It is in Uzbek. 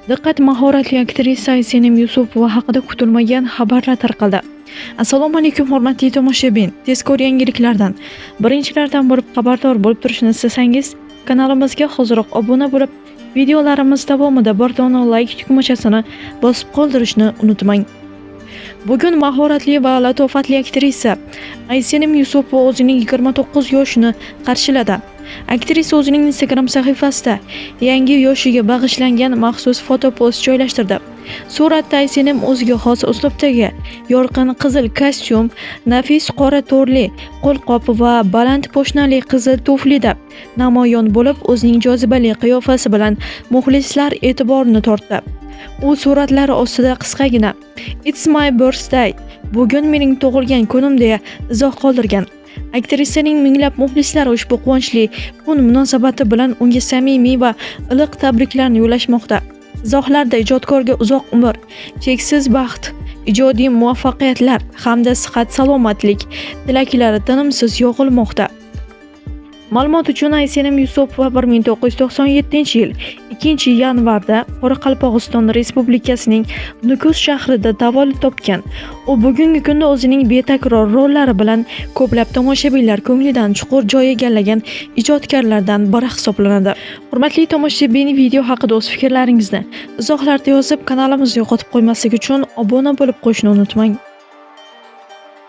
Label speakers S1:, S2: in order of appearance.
S1: Diqqat, mahoratli aktrisa Aysenim Yusupova haqida kutilmagan xabarlar tarqaldi. Assalomu alaykum hurmatli tomoshabin. Tezkor yangiliklardan, birinchilardan bo'lib xabardor bo'lib turishni istasangiz, kanalimizga hoziroq obuna bo'lib, videolarimiz davomida bir dona like tugmachasini bosib qoldirishni unutmang. Bugun mahoratli va latofatli aktrisa Aysenim Yusupova o'zining 29 yoshini qarshiladi. Aktrisa o'zining Instagram sahifasida yangi yoshiga bag'ishlangan maxsus fotopost joylashtirdi. Suratda Aysenim o'ziga xos uslubdagi yorqin qizil kostyum, nafis qora to'rli qo'lqop va baland poshnali qizil tuflida namoyon bo'lib, o'zining jozibali qiyofasi bilan muxlislar e'tiborini tortdi. U suratlari ostida qisqagina "It's my birthday", bugun mening tug'ilgan kunim deya izoh qoldirgan. Aktrisaning minglab muxlislari ushbu quvonchli kun munosabati bilan unga samimiy va iliq tabriklarni yo'llashmoqda. Izohlarda ijodkorga uzoq umr, cheksiz baxt, ijodiy muvaffaqiyatlar hamda sihat salomatlik tilaklari tinimsiz yog'ilmoqda. Ma'lumot uchun, Aysenim Yusupova 1997-yil 2-yanvarda Qoraqalpog'iston Respublikasining Nukus shahrida tavallud topgan. U bugungi kunda o'zining betakror rollari bilan ko'plab tomoshabinlar ko'nglidan chuqur joy egallagan ijodkorlardan biri hisoblanadi. Hurmatli tomoshabin, video haqida o'z fikrlaringizni izohlarda yozib, kanalimizni yo'qotib qo'ymaslik uchun obuna bo'lib qo'yishni unutmang.